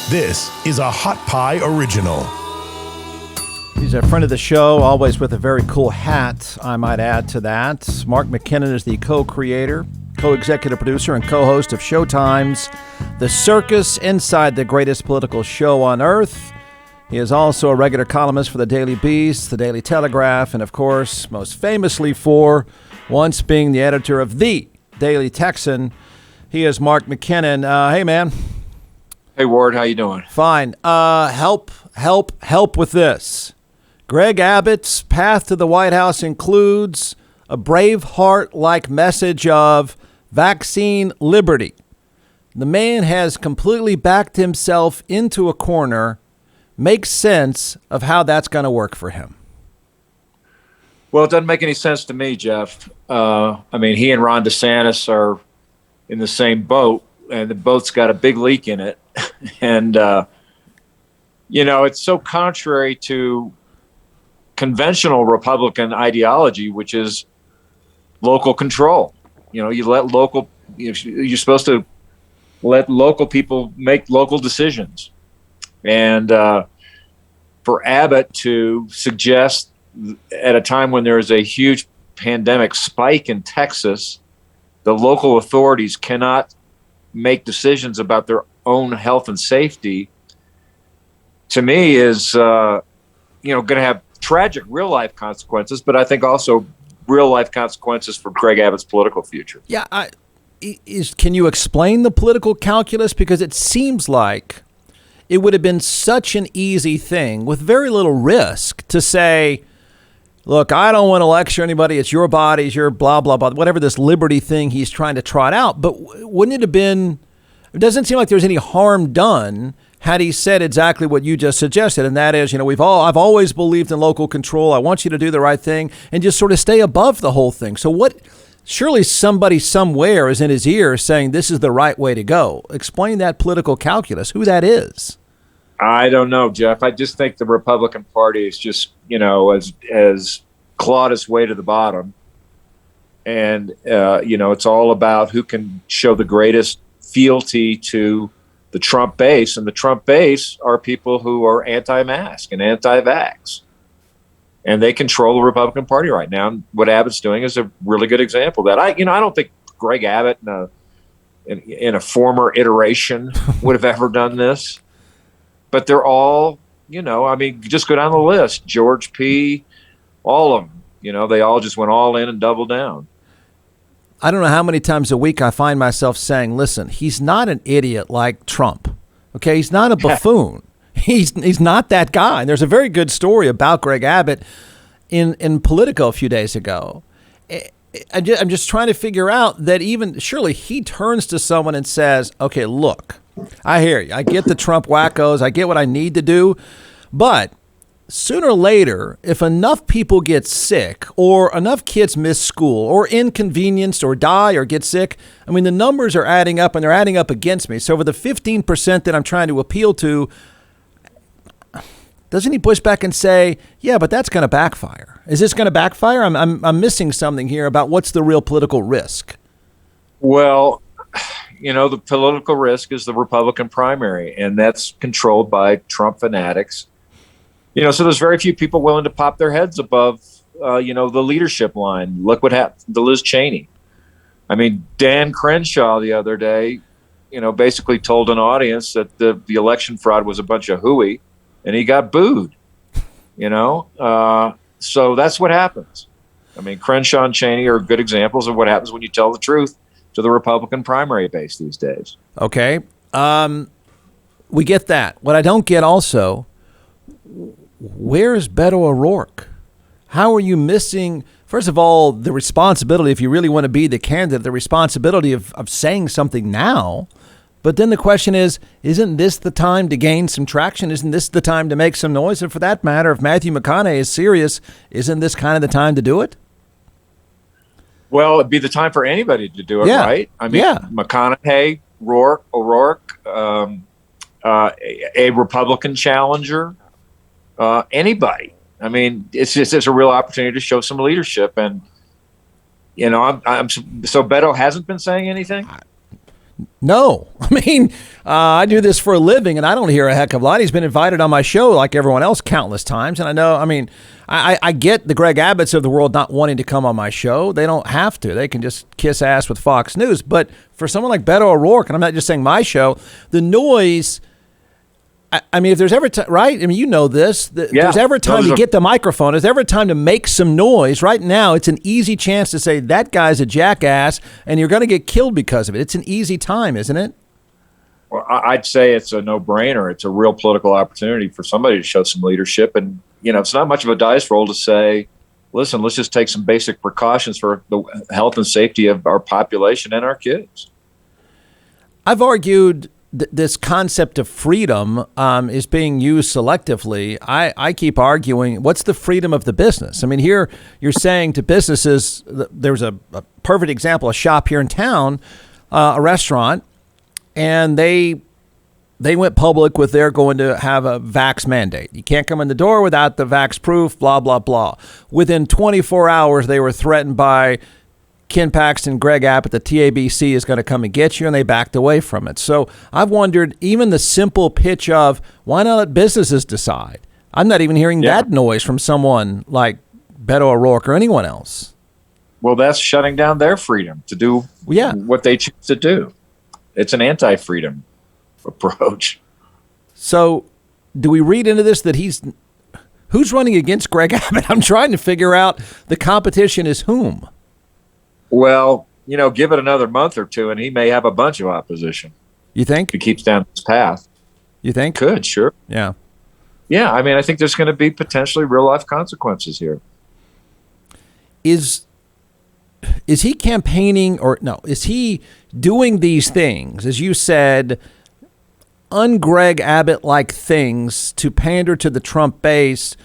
This is a Hot Pie Original. He's a friend of the show, always with a very cool hat, I might add to that. Mark McKinnon is the co-creator, co-executive producer, and co-host of Showtime's The Circus Inside the Greatest Political Show on Earth. He is also a regular columnist for the Daily Beast, the Daily Telegraph, and of course, most famously for once being the editor of the Daily Texan. He is Mark McKinnon. Hey, man. Hey, Ward, how you doing? Fine. Help with this. Greg Abbott's path to the White House includes a Braveheart-like message of vaccine liberty. The man has completely backed himself into a corner. Makes sense of how that's going to work for him. Well, it doesn't make any sense to me, Jeff. I mean, he and Ron DeSantis are in the same boat, and the boat's got a big leak in it. And, it's so contrary to conventional Republican ideology, which is local control. You're supposed to let local people make local decisions. And for Abbott to suggest at a time when there is a huge pandemic spike in Texas, the local authorities cannot make decisions about their own health and safety, to me is, going to have tragic real life consequences, but I think also real life consequences for Greg Abbott's political future. Yeah. Can you explain the political calculus? Because it seems like it would have been such an easy thing with very little risk to say, look, I don't want to lecture anybody. It's your body, it's your blah, blah, blah, whatever this liberty thing he's trying to trot out. But wouldn't it have been, it doesn't seem like there's any harm done had he said exactly what you just suggested. And that is, I've always believed in local control. I want you to do the right thing and just sort of stay above the whole thing. So surely somebody somewhere is in his ear saying this is the right way to go. Explain that political calculus, who that is. I don't know, Jeff. I just think the Republican Party is just, has clawed its way to the bottom. And, it's all about who can show the greatest fealty to the Trump base. And the Trump base are people who are anti-mask and anti-vax. And they control the Republican Party right now. And what Abbott's doing is a really good example of that. I don't think Greg Abbott in a former iteration would have ever done this. But they're all, just go down the list. George P., all of them, they all just went all in and doubled down. I don't know how many times a week I find myself saying, listen, he's not an idiot like Trump. Okay, he's not a buffoon. He's not that guy. And there's a very good story about Greg Abbott in Politico a few days ago. I'm just trying to figure out that surely he turns to someone and says, okay, look, I hear you. I get the Trump wackos. I get what I need to do. But sooner or later, if enough people get sick or enough kids miss school or inconvenienced or die or get sick, the numbers are adding up and they're adding up against me. So for the 15% that I'm trying to appeal to, doesn't he push back and say, yeah, but that's going to backfire? Is this going to backfire? I'm missing something here about what's the real political risk. Well, the political risk is the Republican primary, and that's controlled by Trump fanatics. So there's very few people willing to pop their heads above, the leadership line. Look what happened to Liz Cheney. Dan Crenshaw the other day, basically told an audience that the election fraud was a bunch of hooey, and he got booed, So that's what happens. Crenshaw and Cheney are good examples of what happens when you tell the truth to the Republican primary base these days. Okay. We get that. What I don't get also, where is Beto O'Rourke? How are you missing, first of all, the responsibility, if you really want to be the candidate, the responsibility of saying something now? But then the question is, isn't this the time to gain some traction? Isn't this the time to make some noise? And for that matter, if Matthew McConaughey is serious, isn't this kind of the time to do it? Well, it'd be the time for anybody to do it, right? McConaughey, O'Rourke, a Republican challenger, anybody. It's a real opportunity to show some leadership. And, I'm so Beto hasn't been saying anything? No. I mean, I do this for a living, and I don't hear a heck of a lot. He's been invited on my show like everyone else countless times, and I know, I mean, I get the Greg Abbotts of the world not wanting to come on my show. They don't have to. They can just kiss ass with Fox News. But for someone like Beto O'Rourke, and I'm not just saying my show, the noise... I mean, if there's ever right? I mean, you know this. There's ever time to get the microphone. There's ever time to make some noise. Right now, it's an easy chance to say that guy's a jackass, and you're going to get killed because of it. It's an easy time, isn't it? Well, I'd say it's a no-brainer. It's a real political opportunity for somebody to show some leadership, and it's not much of a dice roll to say, listen, let's just take some basic precautions for the health and safety of our population and our kids. I've argued this concept of freedom is being used selectively. I keep arguing, what's the freedom of the business? I mean, here you're saying to businesses, there's a perfect example, a shop here in town, a restaurant, and they went public with they're going to have a vax mandate. You can't come in the door without the vax proof, blah, blah, blah. Within 24 hours, they were threatened by Ken Paxton, Greg Abbott, the TABC is going to come and get you, and they backed away from it. So I've wondered, even the simple pitch of, why not let businesses decide? I'm not even hearing that noise from someone like Beto O'Rourke or anyone else. Well, that's shutting down their freedom to do what they choose to do. It's an anti-freedom approach. So do we read into this that who's running against Greg Abbott? I'm trying to figure out the competition is whom. Well, give it another month or two, and he may have a bunch of opposition. You think? If he keeps down this path. You think? Could, sure. Yeah. Yeah, I mean, I think there's going to be potentially real-life consequences here. Is he campaigning or no? Is he doing these things, as you said, un-Greg Abbott-like things to pander to the Trump base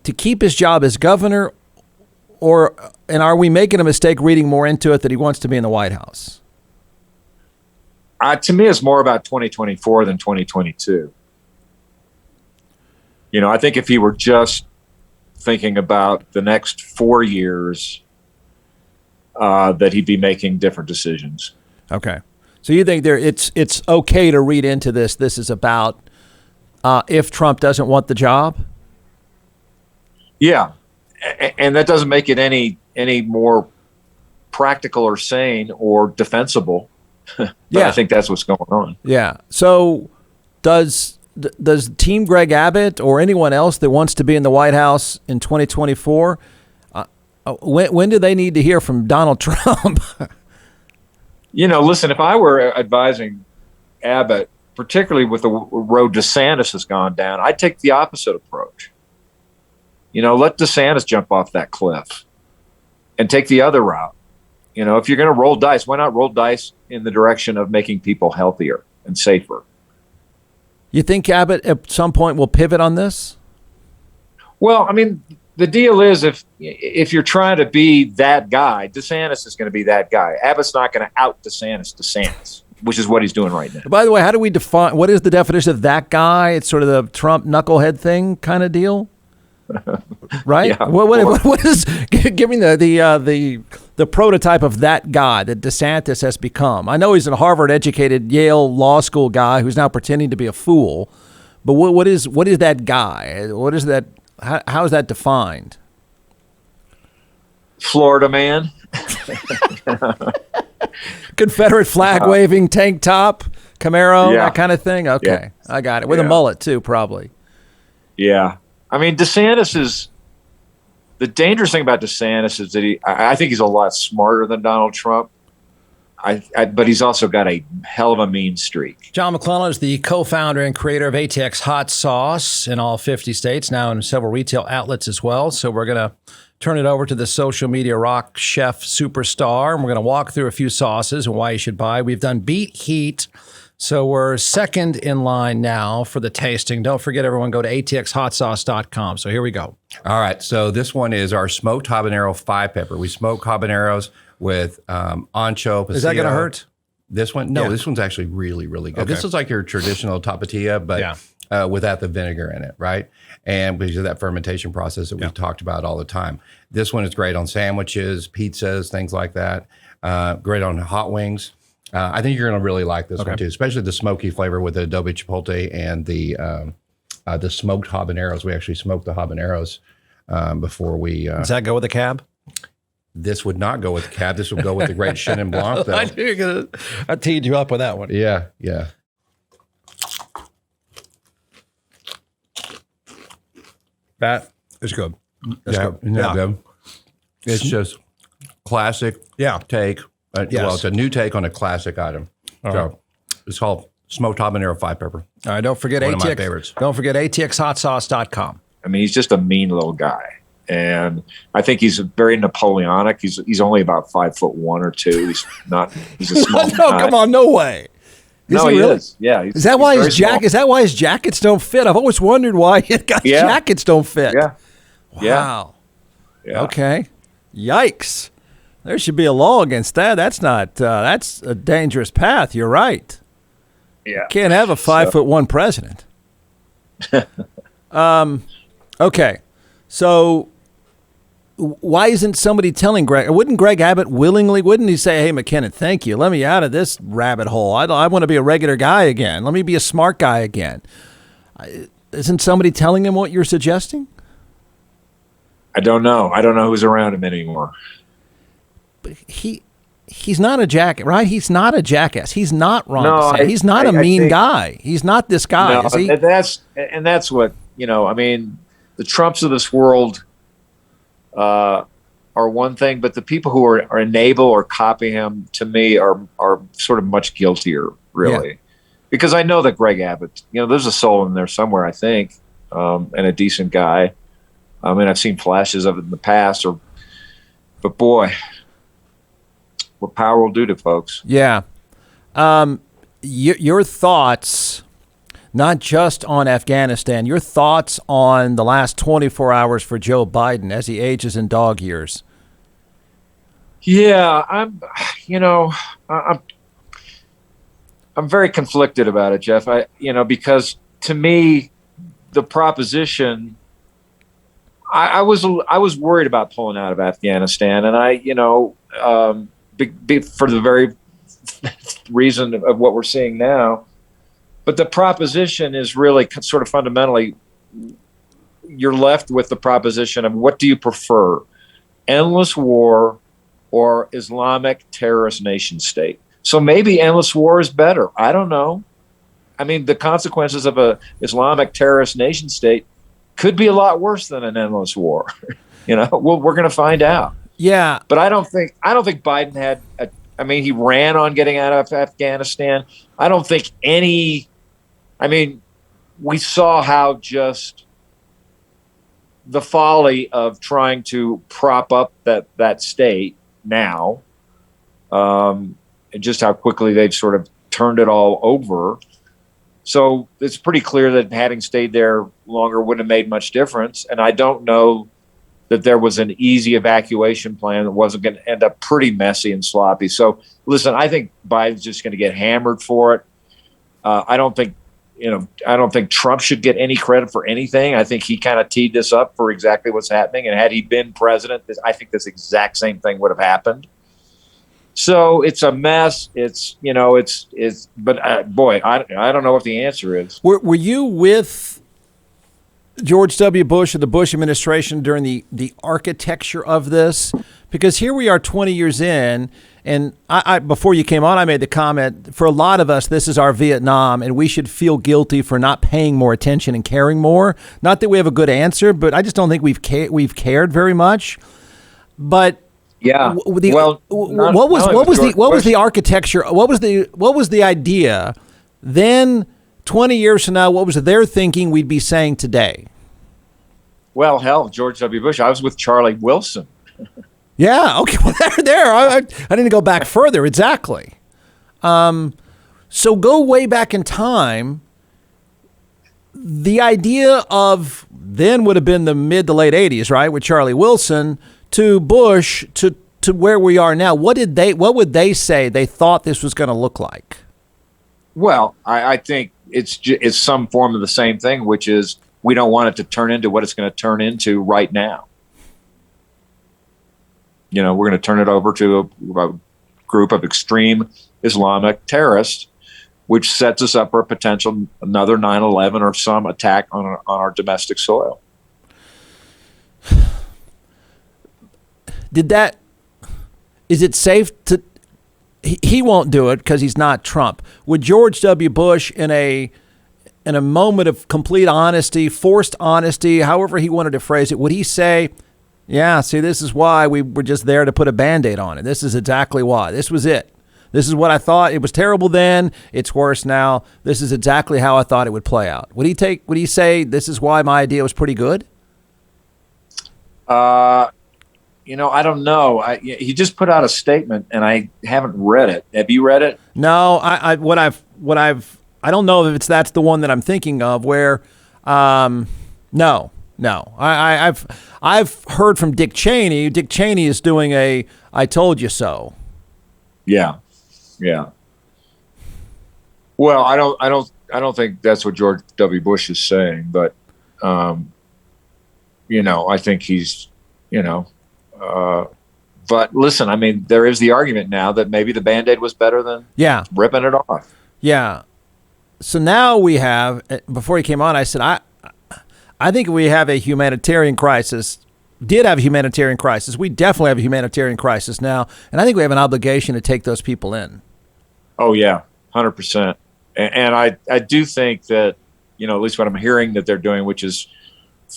to keep his job as governor? And are we making a mistake reading more into it that he wants to be in the White House? To me, it's more about 2024 than 2022. I think if he were just thinking about the next 4 years, that he'd be making different decisions. Okay. So you think it's okay to read into this? This is about if Trump doesn't want the job? Yeah. And that doesn't make it any more practical or sane or defensible. But I think that's what's going on. Yeah. So does Team Greg Abbott or anyone else that wants to be in the White House in 2024, when do they need to hear from Donald Trump? Listen, if I were advising Abbott, particularly with the road DeSantis has gone down, I'd take the opposite approach. Let DeSantis jump off that cliff and take the other route. If you're going to roll dice, why not roll dice in the direction of making people healthier and safer? You think Abbott at some point will pivot on this? Well, I mean, the deal is if you're trying to be that guy, DeSantis is going to be that guy. Abbott's not going to out DeSantis, which is what he's doing right now. By the way, how do we define, what is the definition of that guy? It's sort of the Trump knucklehead thing kind of deal? Right? Yeah, what is? Give me the prototype of that guy that DeSantis has become. I know he's a Harvard-educated Yale Law School guy who's now pretending to be a fool. But what is that guy? What is that? How is that defined? Florida man, Confederate flag waving tank top, Camaro, that kind of thing. Okay, yeah. I got it. With a mullet too, probably. Yeah. I mean, DeSantis is the dangerous thing about DeSantis is that I think he's a lot smarter than Donald Trump. But he's also got a hell of a mean streak. John McClellan is the co-founder and creator of ATX Hot Sauce in all 50 states, now in several retail outlets as well. So we're going to turn it over to the social media rock chef superstar, and we're going to walk through a few sauces and why you should buy. We've done beet heat. So we're second in line now for the tasting. Don't forget, everyone, go to atxhotsauce.com. So here we go. All right. So this one is our smoked habanero 5-pepper. We smoke habaneros with ancho, pasilla. Is that going to hurt? This one? No, This one's actually really, really good. Okay. This is like your traditional tapatilla, but without the vinegar in it, right? And because of that fermentation process that we've talked about all the time. This one is great on sandwiches, pizzas, things like that. Great on hot wings. I think you're going to really like this one too, especially the smoky flavor with the adobe chipotle and the smoked habaneros. We actually smoked the habaneros before we. Does that go with the cab? This would not go with the cab. This would go with the great Chenin Blanc, though. I teed you up with that one. Yeah, yeah. That is good. That's good. Yeah. Good. It's just classic take. Well, it's a new take on a classic item. So it's called smoked habanero 5-pepper. All right, don't forget One of my favorites. Don't forget atxhotsauce.com. I mean, he's just a mean little guy. And I think he's very Napoleonic. He's only about 5'1" or 2. He's a small No, guy. come on, no way. No, he really? is. Yeah. Is that why his jackets don't fit? I've always wondered why jackets don't fit. Yeah. Wow. Yeah. Okay. Yikes. There should be a law against that. That's a dangerous path. You're right. Yeah. Can't have a 5'1" president. Okay. So why isn't somebody telling Greg? Wouldn't Greg Abbott wouldn't he say, hey, McKinnon, thank you. Let me out of this rabbit hole. I want to be a regular guy again. Let me be a smart guy again. Isn't somebody telling him what you're suggesting? I don't know. I don't know who's around him anymore. But he's not a jackass, right? He's not a jackass. He's not Ron DeSantis. He's not a mean guy. He's not this guy, is he? That's what, I mean, the Trumps of this world are one thing, but the people who are enable or copy him, to me, are sort of much guiltier, really. Yeah. Because I know that Greg Abbott, there's a soul in there somewhere, I think, and a decent guy. I mean, I've seen flashes of it in the past, but boy, what power will do to folks. Yeah. Your thoughts, not just on Afghanistan, your thoughts on the last 24 hours for Joe Biden as he ages in dog years. Yeah, I'm very conflicted about it, Jeff. Because to me, the proposition, I was worried about pulling out of Afghanistan, and for the very reason of what we're seeing now. But the proposition is really sort of fundamentally, you're left with the proposition of what do you prefer, endless war or Islamic terrorist nation state? So maybe endless war is better. I don't know. I mean, the consequences of a Islamic terrorist nation state could be a lot worse than an endless war. We're going to find out. Yeah. But I don't think Biden had he ran on getting out of Afghanistan. I don't think we saw how just the folly of trying to prop up that state now, and just how quickly they've sort of turned it all over. So it's pretty clear that having stayed there longer wouldn't have made much difference. And I don't know that there was an easy evacuation plan that wasn't going to end up pretty messy and sloppy. So listen, I think Biden's just going to get hammered for it. I don't think Trump should get any credit for anything. I think he kind of teed this up for exactly what's happening. And had he been president, I think this exact same thing would have happened. So it's a mess. But boy, I don't know what the answer is. Were you with George W. Bush or the Bush administration during the architecture of this? Because here we are 20 years in, and I before you came on, I made the comment, for a lot of us, this is our Vietnam, and we should feel guilty for not paying more attention and caring more. Not that we have a good answer, but I just don't think we've cared very much. But yeah, what was the architecture? What was the idea? Then 20 years from now, what was their thinking we'd be saying today? Well, hell, George W. Bush. I was with Charlie Wilson. Yeah. Okay. Well, I didn't go back further. Exactly. So go way back in time. The idea of then would have been the mid to late 80s, right, with Charlie Wilson, to Bush, to where we are now. What would they say they thought this was going to look like? Well, I think it's some form of the same thing, which is we don't want it to turn into what it's going to turn into right now. We're going to turn it over to a group of extreme Islamic terrorists, which sets us up for a potential another 9/11 or some attack on our domestic soil. Is it safe to, he won't do it because he's not Trump. Would George W. Bush in a moment of complete honesty, forced honesty, however he wanted to phrase it, would he say, yeah, see, this is why we were just there to put a Band-Aid on it. This is exactly why. This was it. This is what I thought. It was terrible then. It's worse now. This is exactly how I thought it would play out. Would he say this is why my idea was pretty good? I don't know. He just put out a statement, and I haven't read it. Have you read it? No. I don't know if that's the one that I'm thinking of. Where, no. I've heard from Dick Cheney. Dick Cheney is doing a "I told you so." Yeah. Well, I don't think that's what George W. Bush is saying, but I think he's, but listen, I mean, there is the argument now that maybe the Band-Aid was better than ripping it off. Yeah. So now we have, before he came on, I said, I think we have a humanitarian crisis, did have a humanitarian crisis. We definitely have a humanitarian crisis now. And I think we have an obligation to take those people in. Oh, yeah, 100%. And I do think that, at least what I'm hearing that they're doing, which is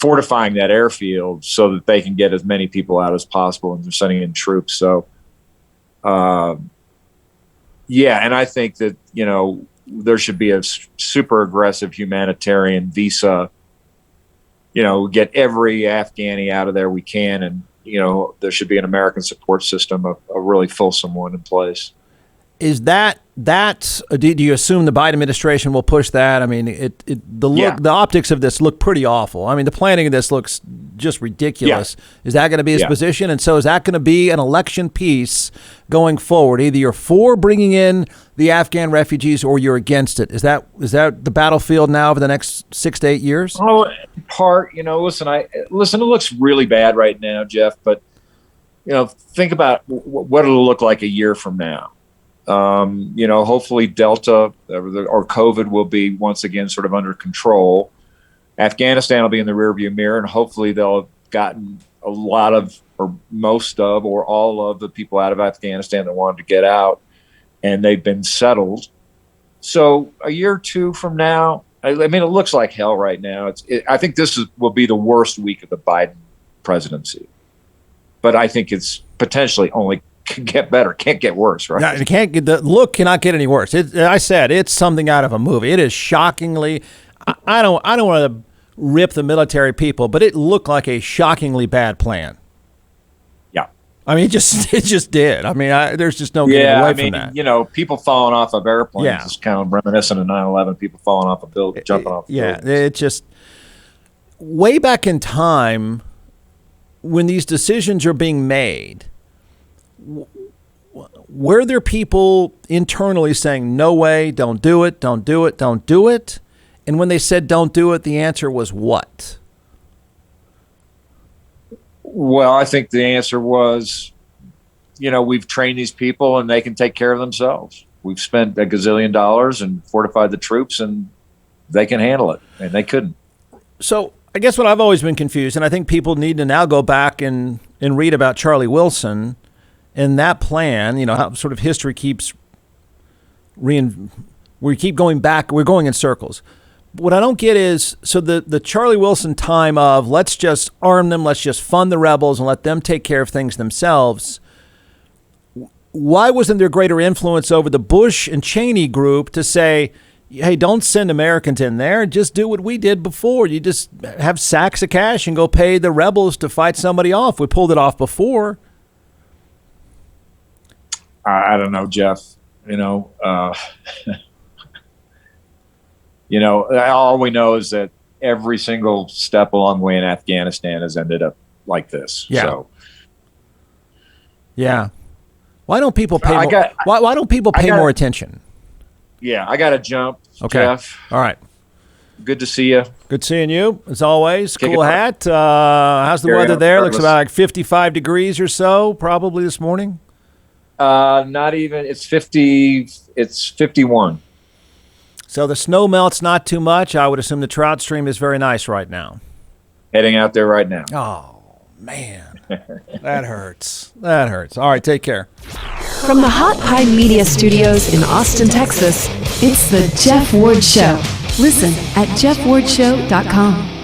fortifying that airfield so that they can get as many people out as possible, and they're sending in troops. So, and I think that, there should be a super aggressive humanitarian visa, get every Afghani out of there we can. And, there should be an American support system, a really fulsome one in place. Is do you assume the Biden administration will push that? I mean, the optics of this look pretty awful. I mean, the planning of this looks just ridiculous. Yeah. Is that going to be his position? And so is that going to be an election piece going forward? Either you're for bringing in the Afghan refugees or you're against it. Is that the battlefield now over the next 6 to 8 years? Oh, in part, listen, it looks really bad right now, Jeff, but, think about what it'll look like a year from now. Hopefully Delta or COVID will be once again sort of under control. Afghanistan will be in the rearview mirror, and hopefully they'll have gotten a lot of, or most of, or all of the people out of Afghanistan that wanted to get out, and they've been settled. So a year or two from now, I mean, it looks like hell right now. I think this will be the worst week of the Biden presidency, but I think it's potentially only can get better, can't get worse, right? No, it can't get, the look cannot get any worse. I said it's something out of a movie. It is shockingly. I don't want to rip the military people, but it looked like a shockingly bad plan. Yeah, I mean, it just did. I mean, there's just no getting away from that. People falling off of airplanes is kind of reminiscent of 9/11. People falling off a building, jumping off. It just way back in time when these decisions are being made. Were there people internally saying, no way, don't do it, don't do it, don't do it? And when they said don't do it, the answer was what? Well, I think the answer was, we've trained these people and they can take care of themselves. We've spent $1 gazillion and fortified the troops and they can handle it. And they couldn't. So I guess what I've always been confused, and I think people need to now go back and read about Charlie Wilson. In that plan, how sort of history keeps we keep going back, we're going in circles. What I don't get is, so the Charlie Wilson time of let's just arm them, let's just fund the rebels and let them take care of things themselves. Why wasn't there greater influence over the Bush and Cheney group to say, hey, don't send Americans in there, just do what we did before. You just have sacks of cash and go pay the rebels to fight somebody off. We pulled it off before. I don't know, Jeff. All we know is that every single step along the way in Afghanistan has ended up like this. Yeah. So, yeah. Why don't people pay more? Why don't people pay more attention? Yeah, I got to jump. Okay. Jeff. All right. Good to see you. Good seeing you, as always. Cool hat. How's the weather there? Looks about like 55 degrees or so, probably this morning. Not even. It's 50. It's 51. So the snow melts not too much. I would assume the trout stream is very nice right now. Heading out there right now. Oh, man. That hurts. That hurts. All right, take care. From the Hot Pie Media Studios in Austin, Texas, it's the Jeff Ward Show. Listen at jeffwardshow.com.